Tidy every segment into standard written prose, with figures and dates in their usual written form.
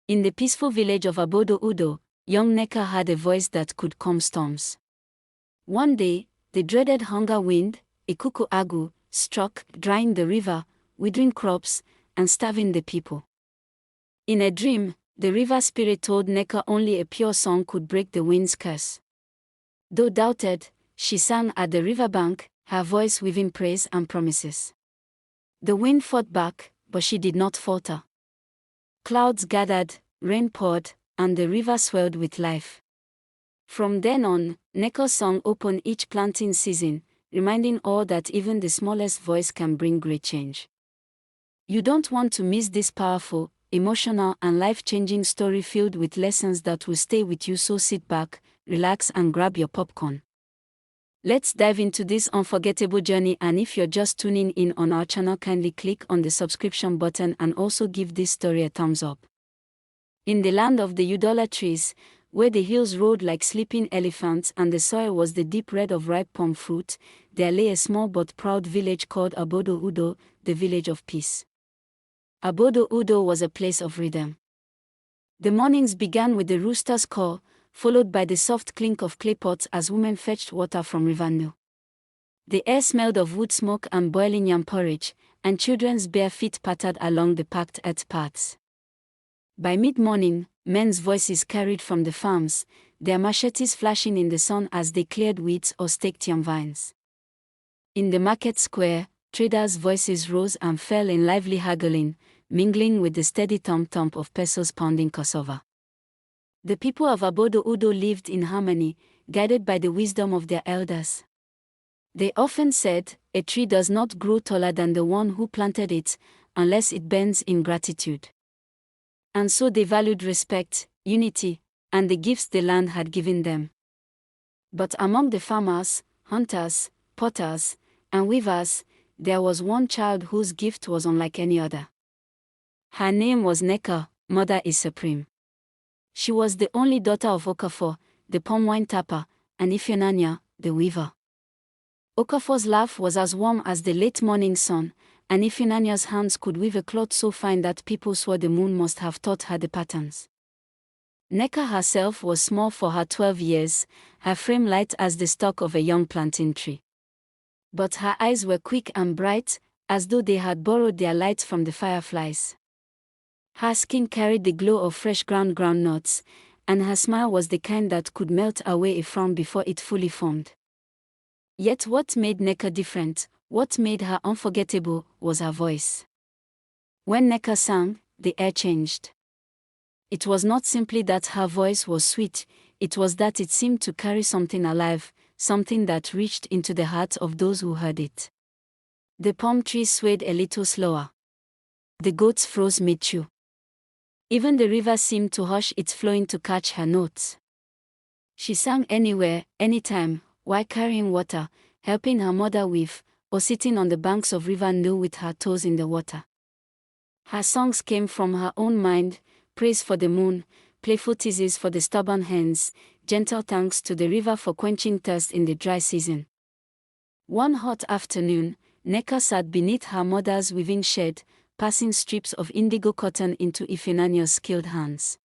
In the peaceful village of Obodo Udo, young Nneka had a voice that could calm storms. One day, the dreaded hunger wind, Ikuku Agwụ, struck, drying the river, withering crops, and starving the people. In a dream, the river spirit told Nneka only a pure song could break the wind's curse. Though doubted, she sang at the riverbank, her voice weaving praise and promises. The wind fought back, but she did not falter. Clouds gathered, rain poured, and the river swelled with life. From then on, Nneka's song opened each planting season, reminding all that even the smallest voice can bring great change. You don't want to miss this powerful, emotional, and life-changing story filled with lessons that will stay with you, so sit back, relax, and grab your popcorn. Let's dive into this unforgettable journey, and if you're just tuning in on our channel, kindly click on the subscription button and also give this story a thumbs up. In the land of the Udola trees, where the hills rolled like sleeping elephants and the soil was the deep red of ripe palm fruit, there lay a small but proud village called Obodo Udo, the village of peace. Obodo Udo was a place of rhythm. The mornings began with the rooster's call, followed by the soft clink of clay pots as women fetched water from river Nile. The air smelled of wood smoke and boiling yam porridge, and children's bare feet pattered along the packed earth paths. By mid-morning, men's voices carried from the farms, their machetes flashing in the sun as they cleared weeds or staked yam vines. In the market square, traders' voices rose and fell in lively haggling, mingling with the steady thump-thump of pesos pounding cassava. The people of Obodo Udo lived in harmony, guided by the wisdom of their elders. They often said, "A tree does not grow taller than the one who planted it, unless it bends in gratitude." And so they valued respect, unity, and the gifts the land had given them. But among the farmers, hunters, potters, and weavers, there was one child whose gift was unlike any other. Her name was Nneka, Mother is Supreme. She was the only daughter of Okafor, the palm wine tapper, and Ifunanya, the weaver. Okafor's laugh was as warm as the late morning sun, and Ifunanya's hands could weave a cloth so fine that people swore the moon must have taught her the patterns. Nneka herself was small for her 12 years, her frame light as the stalk of a young plantain tree. But her eyes were quick and bright, as though they had borrowed their light from the fireflies. Her skin carried the glow of fresh ground groundnuts, and her smile was the kind that could melt away a frown before it fully formed. Yet what made Nneka different, what made her unforgettable, was her voice. When Nneka sang, the air changed. It was not simply that her voice was sweet, it was that it seemed to carry something alive, something that reached into the hearts of those who heard it. The palm trees swayed a little slower. The goats froze mid-chew. Even the river seemed to hush its flowing to catch her notes. She sang anywhere, anytime, while carrying water, helping her mother weave, or sitting on the banks of river Nile with her toes in the water. Her songs came from her own mind, praise for the moon, playful teases for the stubborn hens, gentle thanks to the river for quenching thirst in the dry season. One hot afternoon, Nneka sat beneath her mother's weaving shed, passing strips of indigo cotton into Ifunanya's skilled hands.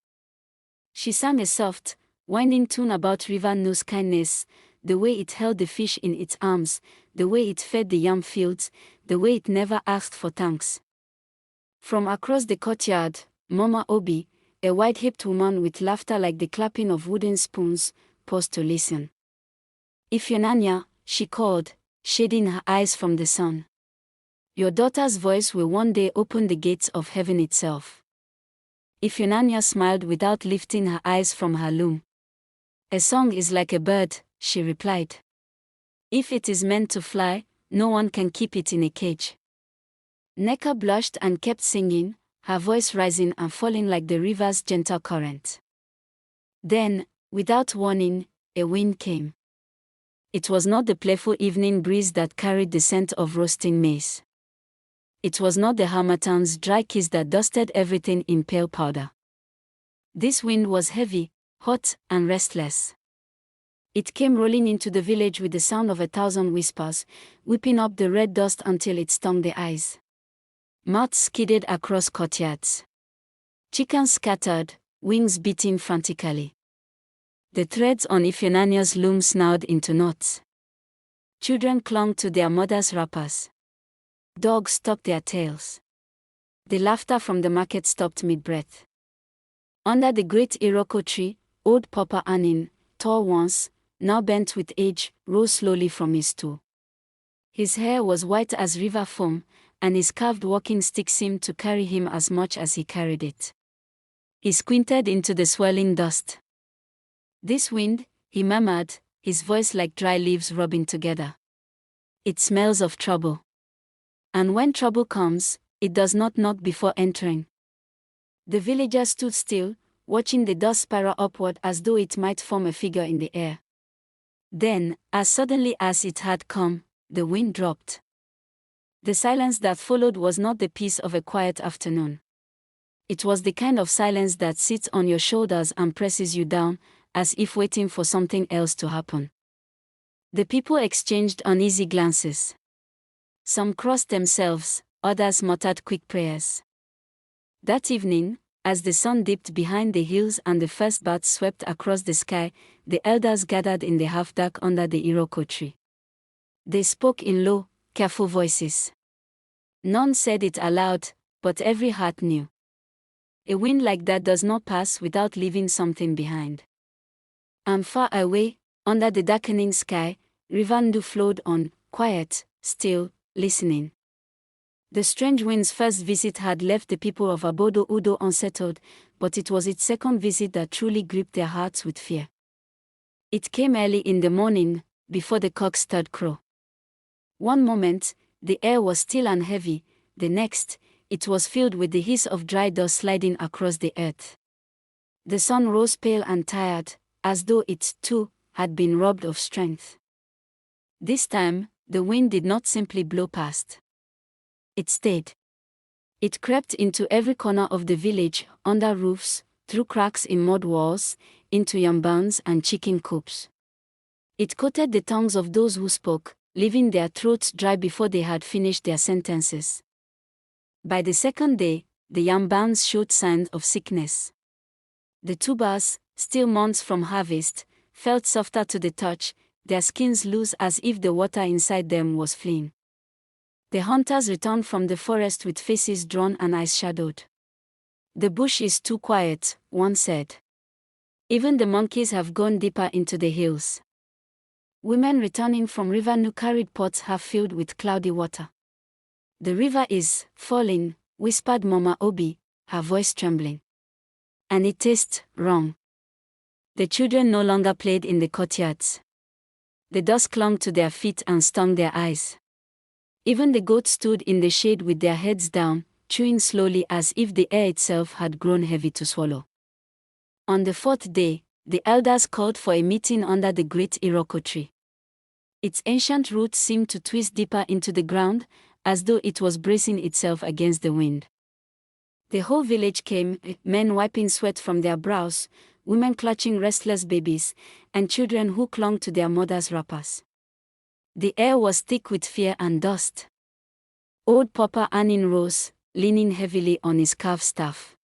She sang a soft, winding tune about river Nile's kindness, the way it held the fish in its arms, the way it fed the yam fields, the way it never asked for thanks. From across the courtyard, Mama Obi, a wide-hipped woman with laughter like the clapping of wooden spoons, paused to listen. "Ifunanya," she called, shading her eyes from the sun. "Your daughter's voice will one day open the gates of heaven itself." Ifunanya smiled without lifting her eyes from her loom. "A song is like a bird," she replied. "If it is meant to fly, no one can keep it in a cage." Nneka blushed and kept singing, her voice rising and falling like the river's gentle current. Then, without warning, a wind came. It was not the playful evening breeze that carried the scent of roasting maize. It was not the harmattan's dry kiss that dusted everything in pale powder. This wind was heavy, hot, and restless. It came rolling into the village with the sound of 1,000 whispers, whipping up the red dust until it stung the eyes. Mouths skidded across courtyards. Chickens scattered, wings beating frantically. The threads on Ifeanyi's loom snarled into knots. Children clung to their mothers' wrappers. Dogs tucked their tails. The laughter from the market stopped mid-breath. Under the great Iroko tree, old Papa Anin, tall once, now bent with age, rose slowly from his stool. His hair was white as river foam, and his carved walking stick seemed to carry him as much as he carried it. He squinted into the swirling dust. "This wind," he murmured, his voice like dry leaves rubbing together. "It smells of trouble. And when trouble comes, it does not knock before entering." The villager stood still, watching the dust spiral upward as though it might form a figure in the air. Then, as suddenly as it had come, the wind dropped. The silence that followed was not the peace of a quiet afternoon. It was the kind of silence that sits on your shoulders and presses you down, as if waiting for something else to happen. The people exchanged uneasy glances. Some crossed themselves, others muttered quick prayers. That evening, as the sun dipped behind the hills and the first bats swept across the sky, the elders gathered in the half-dark under the Iroko tree. They spoke in low, careful voices. None said it aloud, but every heart knew. A wind like that does not pass without leaving something behind. And far away, under the darkening sky, River Ndu flowed on, quiet, still, listening. The strange wind's first visit had left the people of Obodo Udo unsettled, but it was its second visit that truly gripped their hearts with fear. It came early in the morning, before the cock's third crow. One moment, the air was still and heavy, the next, it was filled with the hiss of dry dust sliding across the earth. The sun rose pale and tired, as though it, too, had been robbed of strength. This time, the wind did not simply blow past. It stayed. It crept into every corner of the village, under roofs, through cracks in mud walls, into yam barns and chicken coops. It coated the tongues of those who spoke, leaving their throats dry before they had finished their sentences. By the second day, the yam barns showed signs of sickness. The tubers, still months from harvest, felt softer to the touch, their skins loose as if the water inside them was fleeing. The hunters returned from the forest with faces drawn and eyes shadowed. "The bush is too quiet," one said. "Even the monkeys have gone deeper into the hills." Women returning from River Ndu carried pots half filled with cloudy water. "The river is falling," whispered Mama Obi, her voice trembling. "And it tastes wrong." The children no longer played in the courtyards. The dust clung to their feet and stung their eyes. Even the goats stood in the shade with their heads down, chewing slowly as if the air itself had grown heavy to swallow. On the fourth day, the elders called for a meeting under the great Iroko tree. Its ancient roots seemed to twist deeper into the ground, as though it was bracing itself against the wind. The whole village came, men wiping sweat from their brows, women clutching restless babies, and children who clung to their mothers' wrappers. The air was thick with fear and dust. Old Papa Anin rose, leaning heavily on his carved staff.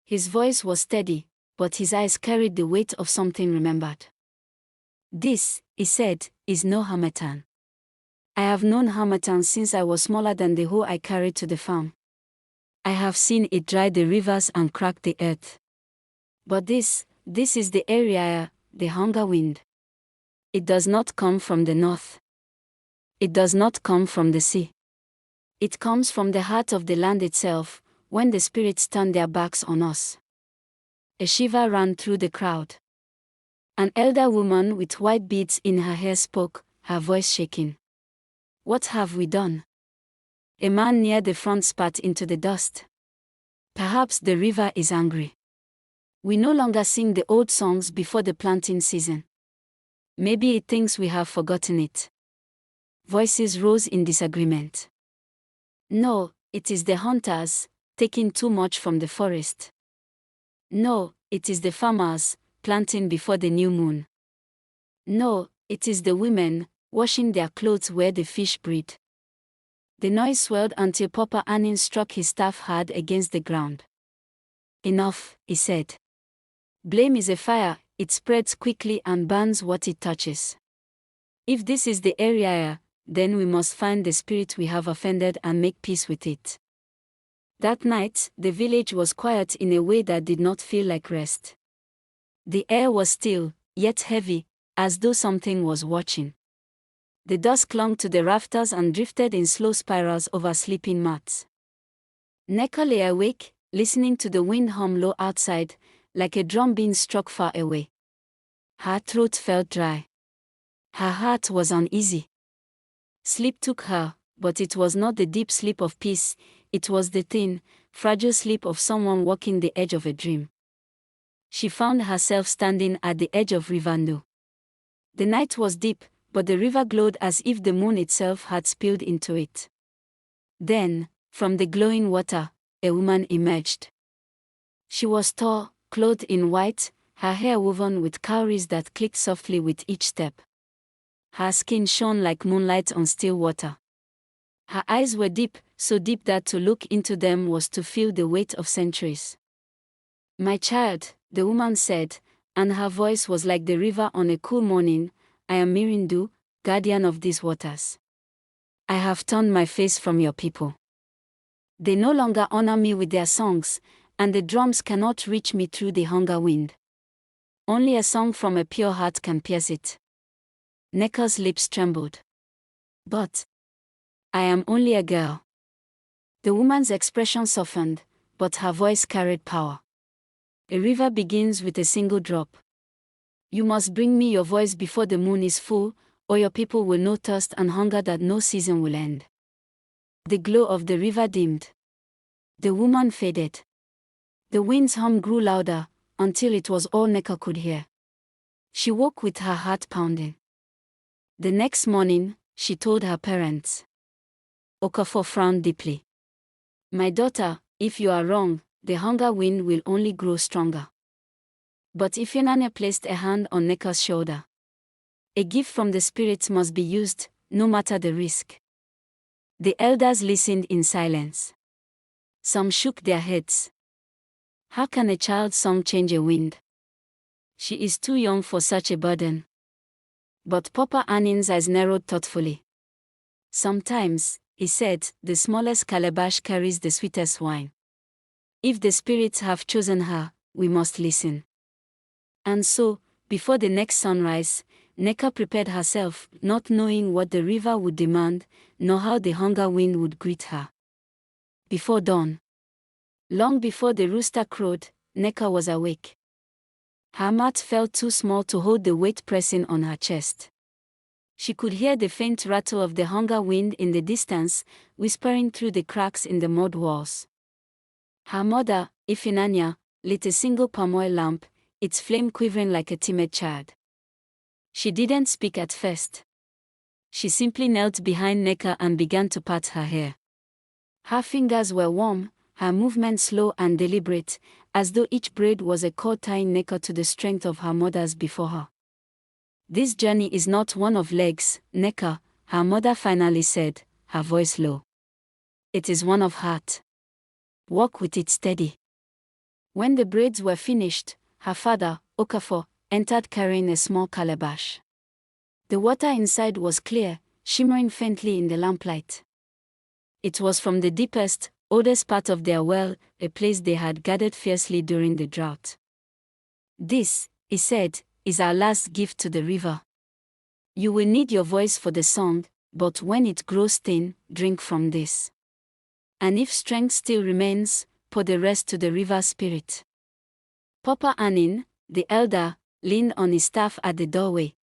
His voice was steady, but his eyes carried the weight of something remembered. "This," he said, "is no harmattan. I have known harmattan since I was smaller than the hoe I carried to the farm. I have seen it dry the rivers and crack the earth. But this is the area, the hunger wind. It does not come from the north. It does not come from the sea. It comes from the heart of the land itself, when the spirits turn their backs on us." A shiver ran through the crowd. An elder woman with white beads in her hair spoke, her voice shaking. "What have we done?" A man near the front spat into the dust. "Perhaps the river is angry. We no longer sing the old songs before the planting season. Maybe it thinks we have forgotten it." Voices rose in disagreement. "No, it is the hunters, taking too much from the forest." "No, it is the farmers, planting before the new moon." "No, it is the women, washing their clothes where the fish breed." The noise swelled until Papa Anin struck his staff hard against the ground. Enough, he said. Blame is a fire, it spreads quickly and burns what it touches. If this is the area, then we must find the spirit we have offended and make peace with it. That night, the village was quiet in a way that did not feel like rest. The air was still, yet heavy, as though something was watching. The dust clung to the rafters and drifted in slow spirals over sleeping mats. Nneka lay awake, listening to the wind hum low outside, like a drum being struck far away. Her throat felt dry. Her heart was uneasy. Sleep took her, but it was not the deep sleep of peace, it was the thin, fragile sleep of someone walking the edge of a dream. She found herself standing at the edge of River Udo. The night was deep, but the river glowed as if the moon itself had spilled into it. Then, from the glowing water, a woman emerged. She was tall, clothed in white, her hair woven with cowries that clicked softly with each step. Her skin shone like moonlight on still water. Her eyes were deep, so deep that to look into them was to feel the weight of centuries. "My child," the woman said, and her voice was like the river on a cool morning, "I am Mirindu, guardian of these waters. I have turned my face from your people. They no longer honor me with their songs, and the drums cannot reach me through the hunger wind. Only a song from a pure heart can pierce it." Nneka's lips trembled. "But I am only a girl." The woman's expression softened, but her voice carried power. "A river begins with a single drop. You must bring me your voice before the moon is full, or your people will know thirst and hunger that no season will end." The glow of the river dimmed. The woman faded. The wind's hum grew louder, until it was all Nneka could hear. She woke with her heart pounding. The next morning, she told her parents. Okafor frowned deeply. "My daughter, if you are wrong, the hunger wind will only grow stronger." But Ifenanya placed a hand on Nneka's shoulder. "A gift from the spirits must be used, no matter the risk." The elders listened in silence. Some shook their heads. How can a child's song change a wind? She is too young for such a burden. But Papa Anin's eyes narrowed thoughtfully. "Sometimes," he said, "the smallest calabash carries the sweetest wine. If the spirits have chosen her, we must listen." And so, before the next sunrise, Nneka prepared herself, not knowing what the river would demand, nor how the hunger wind would greet her. Before dawn, long before the rooster crowed, Nneka was awake. Her mat felt too small to hold the weight pressing on her chest. She could hear the faint rattle of the hunger wind in the distance, whispering through the cracks in the mud walls. Her mother, Ifenanya, lit a single palm oil lamp, its flame quivering like a timid child. She didn't speak at first. She simply knelt behind Nneka and began to pat her hair. Her fingers were warm, her movements slow and deliberate, as though each braid was a cord tying Nneka to the strength of her mother's before her. "This journey is not one of legs, Nneka," her mother finally said, her voice low. "It is one of heart. Walk with it steady." When the braids were finished, her father, Okafor, entered carrying a small calabash. The water inside was clear, shimmering faintly in the lamplight. It was from the deepest, oldest part of their well, a place they had guarded fiercely during the drought. "This," he said, "is our last gift to the river. You will need your voice for the song, but when it grows thin, drink from this. And if strength still remains, pour the rest to the river spirit." Papa Anin, the elder, leaned on his staff at the doorway.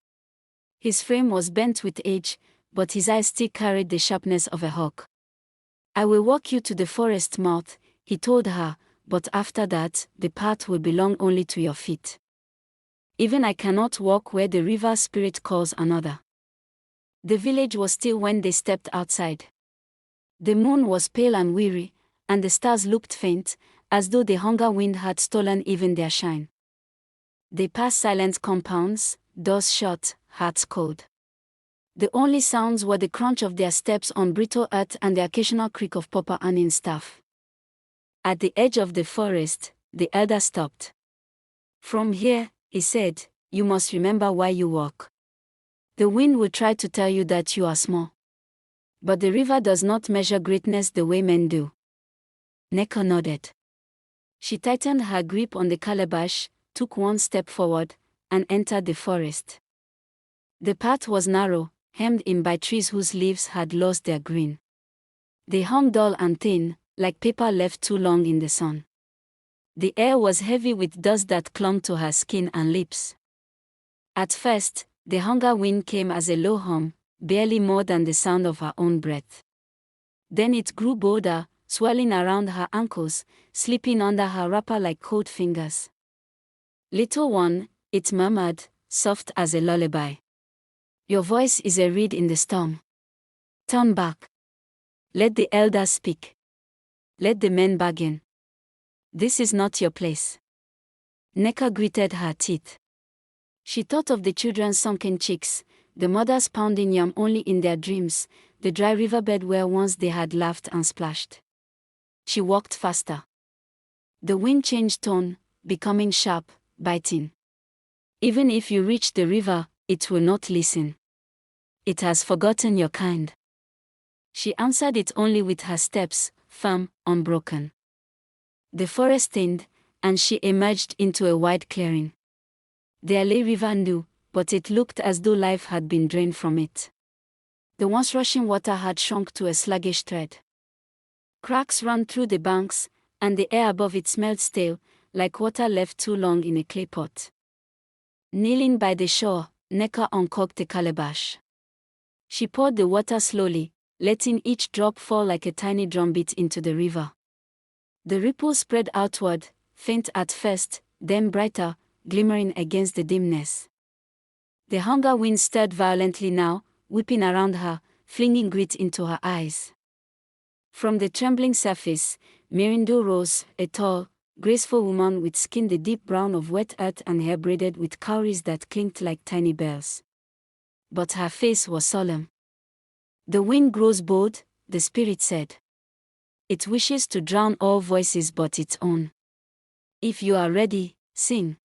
His frame was bent with age, but his eyes still carried the sharpness of a hawk. "I will walk you to the forest mouth," he told her, "but after that, the path will belong only to your feet. Even I cannot walk where the river spirit calls another." The village was still when they stepped outside. The moon was pale and weary, and the stars looked faint, as though the hunger wind had stolen even their shine. They passed silent compounds, doors shut, hearts cold. The only sounds were the crunch of their steps on brittle earth and the occasional creak of Papa Anin's staff. At the edge of the forest, the elder stopped. From here, he said, you must remember why you walk. The wind will try to tell you that you are small. But the river does not measure greatness the way men do. Nneka nodded. She tightened her grip on the calabash, took one step forward, and entered the forest. The path was narrow, hemmed in by trees whose leaves had lost their green. They hung dull and thin, like paper left too long in the sun. The air was heavy with dust that clung to her skin and lips. At first, the hunger wind came as a low hum, barely more than the sound of her own breath. Then it grew bolder, swirling around her ankles, slipping under her wrapper like cold fingers. Little one, it murmured, soft as a lullaby. Your voice is a reed in the storm. Turn back. Let the elders speak. Let the men bargain. This is not your place. Nneka gritted her teeth. She thought of the children's sunken cheeks, the mothers pounding yam only in their dreams, the dry riverbed where once they had laughed and splashed. She walked faster. The wind changed tone, becoming sharp, biting. Even if you reach the river, it will not listen. It has forgotten your kind. She answered it only with her steps, firm, unbroken. The forest thinned, and she emerged into a wide clearing. There lay River Ndu, but it looked as though life had been drained from it. The once rushing water had shrunk to a sluggish thread. Cracks ran through the banks, and the air above it smelled stale, like water left too long in a clay pot. Kneeling by the shore, Nneka uncorked the calabash. She poured the water slowly, letting each drop fall like a tiny drumbeat into the river. The ripples spread outward, faint at first, then brighter, glimmering against the dimness. The hunger wind stirred violently now, whipping around her, flinging grit into her eyes. From the trembling surface, Mirindu rose, a tall, graceful woman with skin the deep brown of wet earth and hair braided with cowries that clinked like tiny bells. But her face was solemn. The wind grows bold, the spirit said. It wishes to drown all voices but its own. If you are ready, sing.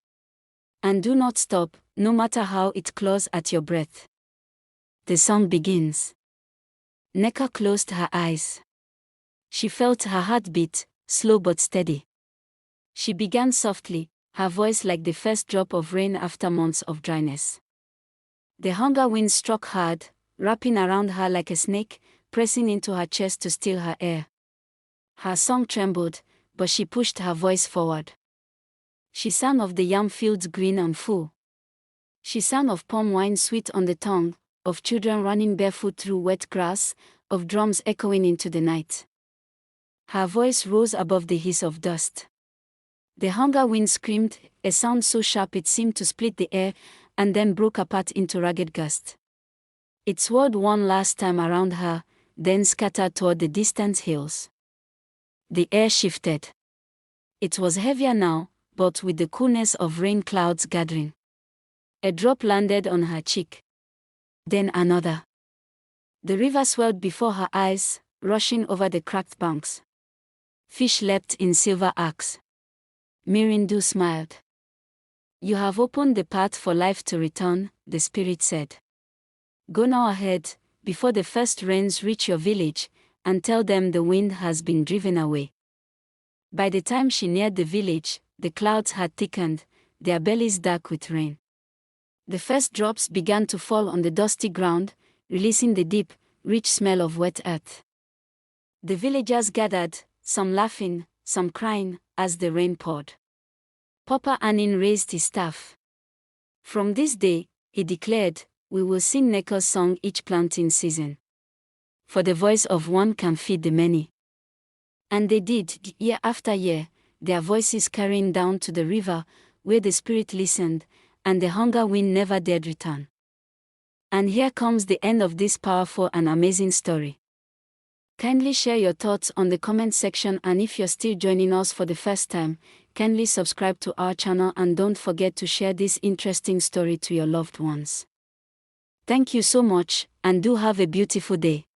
And do not stop, no matter how it claws at your breath. The song begins. Nneka closed her eyes. She felt her heart beat, slow but steady. She began softly, her voice like the first drop of rain after months of dryness. The hunger wind struck hard, wrapping around her like a snake, pressing into her chest to steal her air. Her song trembled, but she pushed her voice forward. She sang of the yam fields green and full. She sang of palm wine sweet on the tongue, of children running barefoot through wet grass, of drums echoing into the night. Her voice rose above the hiss of dust. The hunger wind screamed, a sound so sharp it seemed to split the air, and then broke apart into ragged gusts. It swirled one last time around her, then scattered toward the distant hills. The air shifted. It was heavier now, but with the coolness of rain clouds gathering. A drop landed on her cheek. Then another. The river swelled before her eyes, rushing over the cracked banks. Fish leapt in silver arcs. Mirindu smiled. You have opened the path for life to return, the spirit said. Go now ahead, before the first rains reach your village, and tell them the wind has been driven away. By the time she neared the village, the clouds had thickened, their bellies dark with rain. The first drops began to fall on the dusty ground, releasing the deep, rich smell of wet earth. The villagers gathered, some laughing, some crying, as the rain poured. Papa Anin raised his staff. From this day, he declared, we will sing Nneka's song each planting season. For the voice of one can feed the many. And they did, year after year, their voices carrying down to the river, where the spirit listened, and the hunger wind never dared return. And here comes the end of this powerful and amazing story. Kindly share your thoughts on the comment section, and if you're still joining us for the first time, kindly subscribe to our channel and don't forget to share this interesting story to your loved ones. Thank you so much, and do have a beautiful day.